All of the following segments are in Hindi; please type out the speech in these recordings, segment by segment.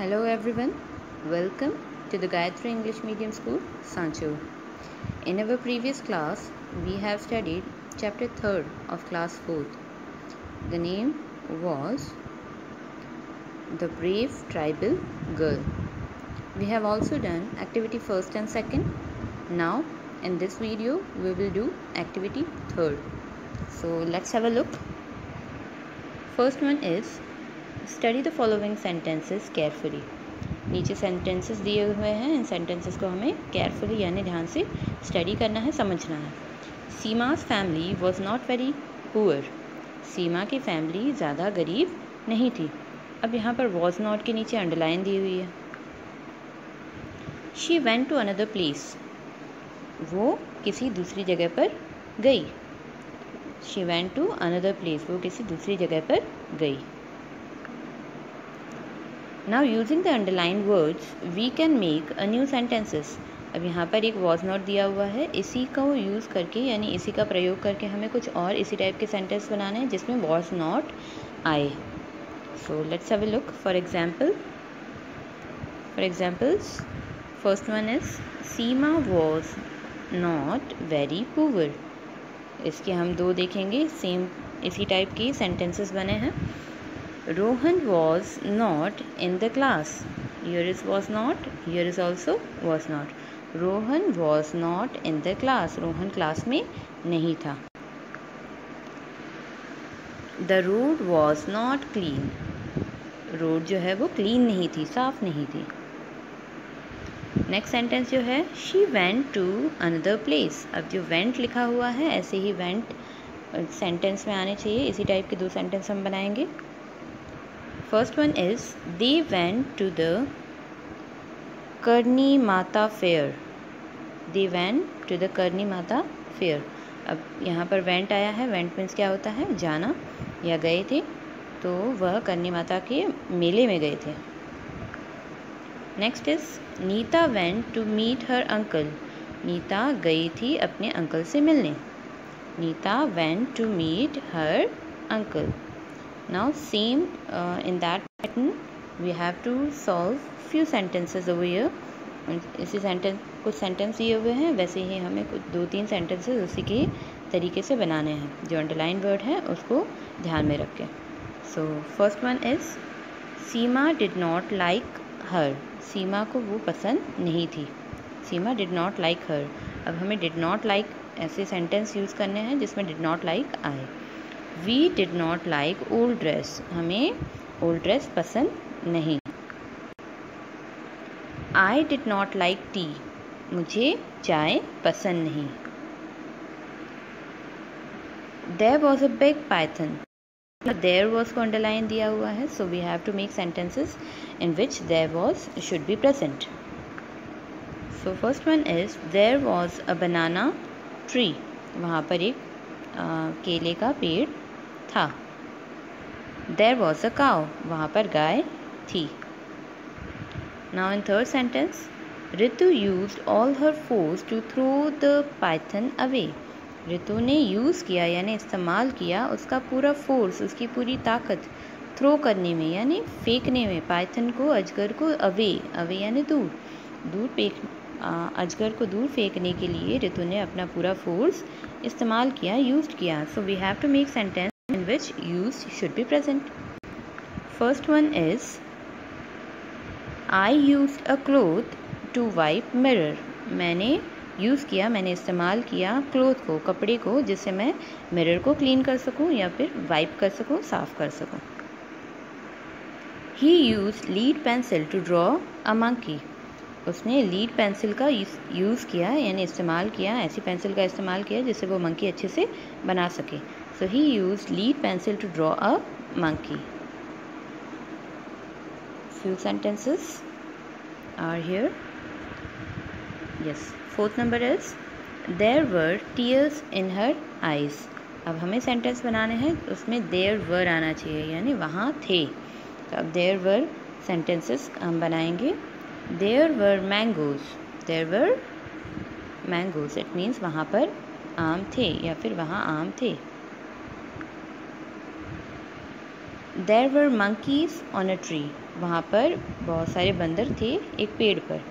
Hello everyone, welcome to the Gayatri English Medium School, Sancho. In our previous class, we have studied chapter 3rd of class 4th. The name was The Brave Tribal Girl. We have also done activity 1st and 2nd. Now, in this video, we will do activity 3rd. So, let's have a look. First one is study the following sentences carefully. नीचे सेंटेंसेस दिए हुए हैं, इन सेंटेंसेस को हमें केयरफुली यानी ध्यान से स्टडी करना है, समझना है। Seema's family was not very poor. सीमा की फैमिली ज़्यादा गरीब नहीं थी। अब यहाँ पर वॉज नॉट के नीचे अंडरलाइन दी हुई है। She went to another place. वो किसी दूसरी जगह पर गई। She went to another place, वो किसी दूसरी जगह पर गई। Now using the underlined words we can make a new sentences। अब यहाँ पर एक was not दिया हुआ है, इसी को यूज़ करके यानी इसी का प्रयोग करके हमें कुछ और इसी टाइप के सेंटेंस बनाने हैं जिसमें was not आए। So let's have a look. For examples, first one is Seema was not very poor। इसके हम दो देखेंगे, सेम इसी टाइप के सेंटेंसेस बने हैं। Rohan was not in the class। Here is was not, here is also was not। Rohan was not in the class। Rohan class में नहीं था। The road was not clean। Road जो है वो क्लीन नहीं थी, साफ नहीं थी। नेक्स्ट सेंटेंस जो है She went to another place। अब जो went लिखा हुआ है ऐसे ही went सेंटेंस में आने चाहिए, इसी टाइप के दो सेंटेंस हम बनाएंगे। First one is they went to the Karni Mata fair। They went to the Karni Mata fair। अब यहाँ पर went आया है, went मीन्स क्या होता है, जाना या गए थे, तो वह करनी माता के मेले में गए थे। Next is Neeta went to meet her uncle। Neeta गई थी अपने अंकल से मिलने। Neeta went to meet her uncle। Now same in that pattern we have to solve few sentences over here। इसी सेंटेंस कुछ सेंटेंस दिए हुए हैं, वैसे ही हमें कुछ 2-3 सेंटेंसेस उसी के तरीके से बनाने हैं। जो अंडरलाइन वर्ड है उसको ध्यान में रखें। So first one is Seema did not like her. Seema को वो पसंद नहीं थी। Seema did not like her. अब हमें डिड नॉट लाइक ऐसे सेंटेंस यूज़ करने हैं जिसमें डिड नॉट लाइक आए। We did not like old dress। हमें old dress पसंद नहीं। I did not like tea। मुझे चाय पसंद नहीं। There was a big python। There was को अंडरलाइन दिया हुआ है, so we have to make sentences in which there was should be present। So first one is there was a banana tree। वहाँ पर एक केले का पेड़ था। There was a cow। वहाँ पर गाय थी। Now in third sentence, Ritu used all her force to throw the python away। Ritu ने यूज़ किया यानी इस्तेमाल किया उसका पूरा फोर्स, उसकी पूरी ताकत थ्रो करने में यानी फेंकने में, पाइथन को, अजगर को अवे यानी दूर अजगर को दूर फेंकने के लिए रितु ने अपना पूरा फोर्स इस्तेमाल किया, यूज़ किया। So we have to make sentence in which use should be present। First one is I used a cloth to wipe mirror। मैंने यूज़ किया, मैंने इस्तेमाल किया क्लोथ को, कपड़े को, जिससे मैं मिरर को क्लीन कर सकूं या फिर वाइप कर सकूं, साफ कर सकूं। He used lead pencil to draw a monkey। उसने लीड पेंसिल का यूज़ किया यानी इस्तेमाल किया, ऐसी पेंसिल का इस्तेमाल किया जिससे वो मंकी अच्छे से बना सके। So he used lead pencil to draw a monkey. Few sentences are here. Yes, fourth number is there were tears in her eyes. अब हमें सेंटेंस बनाने हैं, उसमें देयर वर आना चाहिए यानी वहाँ थे। तो अब देयर वर सेंटेंसेस हम बनाएंगे। There were mangoes। There were mangoes। It means वहाँ पर आम थे या फिर वहाँ आम थे। There were monkeys on a tree। वहाँ पर बहुत सारे बंदर थे एक पेड़ पर।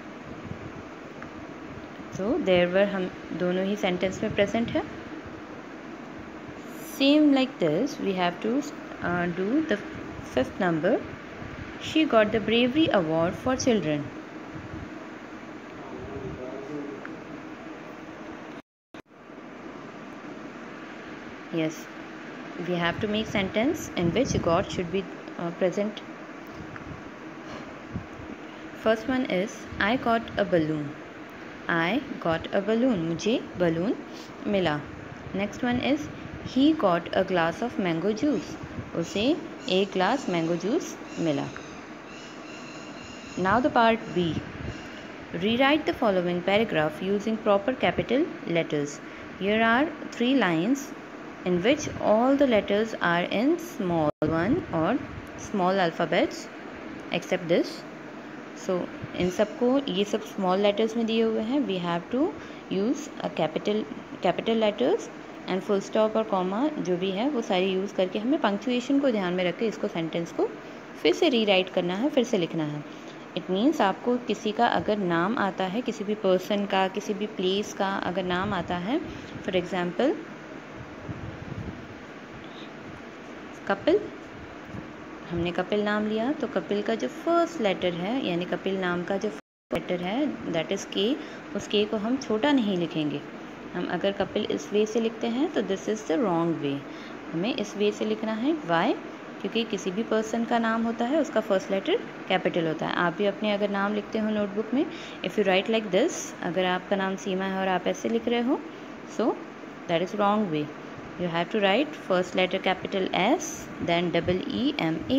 तो देयर वर हम दोनों ही सेंटेंस में प्रेजेंट है। Same like this we have to do the 5th number. She got the bravery award for children. Yes, we have to make sentence in which got should be present. First one is I got a balloon. I got a balloon. मुझे balloon मिला. Next one is he got a glass of mango juice. उसे एक glass mango juice मिला. Now the part B. Rewrite the following paragraph using proper capital letters. Here are 3 lines in which all the letters are in small one or small alphabets except this. So इन सबको ये सब small letters में दिए हुए हैं. We have to use a capital letters and full stop और comma जो भी है वो सारी यूज़ करके हमें punctuation को ध्यान में रख के इसको sentence को फिर से रीराइट करना है, फिर से लिखना है. इट मीन्स आपको किसी का अगर नाम आता है, किसी भी पर्सन का, किसी भी प्लेस का अगर नाम आता है, फॉर एग्ज़ाम्पल कपिल, हमने कपिल नाम लिया तो कपिल का जो फर्स्ट लेटर है यानी कपिल नाम का जो फर्स्ट लेटर है दैट इज़ के, उस के को हम छोटा नहीं लिखेंगे. हम अगर कपिल इस वे से लिखते हैं तो this is the wrong way. हमें इस वे से लिखना है. वाई? क्योंकि किसी भी पर्सन का नाम होता है उसका फर्स्ट लेटर कैपिटल होता है. आप भी अपने अगर नाम लिखते हो नोटबुक में, if you right like this, अगर आपका नाम सीमा है और आप ऐसे लिख रहे हो, so that is wrong way. You have to write first letter capital S then double E M A.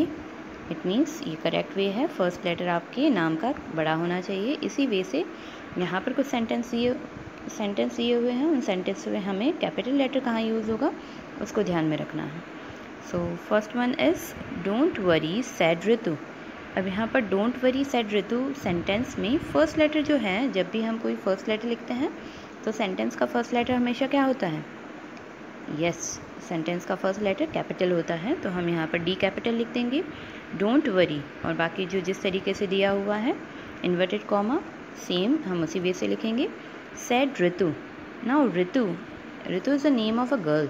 It means ये करेक्ट वे है. फर्स्ट लेटर आपके नाम का बड़ा होना चाहिए. इसी वे से यहाँ पर कुछ सेंटेंस दिए हुए हैं. उन सेंटेंस में हमें कैपिटल लेटर कहाँ यूज़ होगा उसको ध्यान में रखना है. So first one is don't worry said Ritu. अब यहाँ पर don't worry said Ritu sentence में फर्स्ट लेटर जो है, जब भी हम कोई फर्स्ट लेटर लिखते हैं तो सेंटेंस का फर्स्ट लेटर हमेशा क्या होता है? यस, सेंटेंस का फर्स्ट लेटर कैपिटल होता है. तो हम यहाँ पर डी कैपिटल लिख देंगे. डोंट वरी और बाकी जो जिस तरीके से दिया हुआ है इन्वर्टेड कॉमा सेम हम उसी वे से लिखेंगे. Said Ritu. Now Ritu is the name of a girl.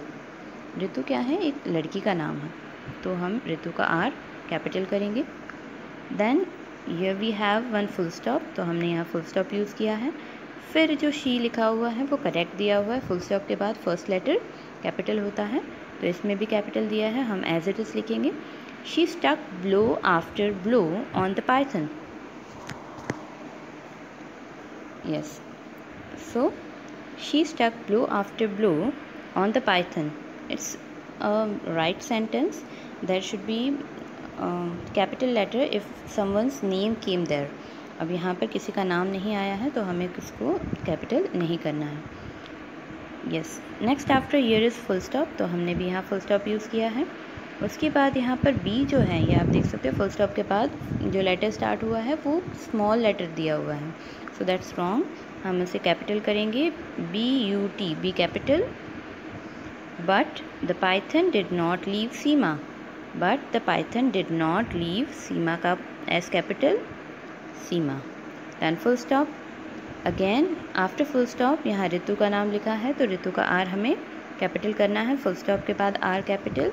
Ritu क्या है? एक लड़की का नाम है. तो हम ऋतु का आर कैपिटल करेंगे. Then here we have one full stop. तो हमने यहाँ फुल स्टॉप यूज़ किया है. फिर जो शी लिखा हुआ है वो करेक्ट दिया हुआ है. फुल स्टॉप के बाद फर्स्ट लेटर कैपिटल होता है तो इसमें भी कैपिटल दिया है. हम एज इट इज़ लिखेंगे. She stuck blow after blow on the python. Yes, so she stuck blow after blow on the python. It's a right sentence. There should be capital letter if someone's name came there. अब यहाँ पर किसी का नाम नहीं आया है तो हमें किसको कैपिटल नहीं करना है. Yes, next after here is full stop. तो हमने भी यहाँ फुल स्टॉप यूज़ किया है. उसके बाद यहाँ पर बी जो है ये आप देख सकते हो, फुल स्टॉप के बाद जो लेटर स्टार्ट हुआ है वो स्मॉल लेटर दिया हुआ है. So that's wrong. हम उसे कैपिटल करेंगे. BUT, B capital. But the python did not leave Seema. But the python did not leave Seema का S capital Seema. Then full stop. Again after full stop यहाँ ऋतु का नाम लिखा है तो ऋतु का R हमें कैपिटल करना है. फुल स्टॉप के बाद R capital.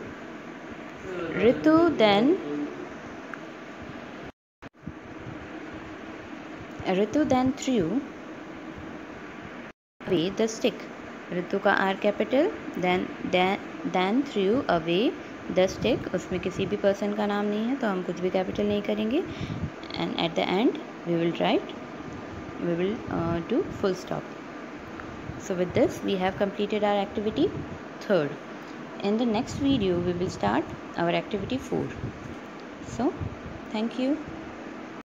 Ritu then threw away the stick. Ritu का R capital. Then threw away the stick. उसमें किसी भी पर्सन का नाम नहीं है तो हम कुछ भी कैपिटल नहीं करेंगे. And at the end we will do full stop. So with this we have completed our activity 3rd. In the next video we will start our activity 4. So thank you.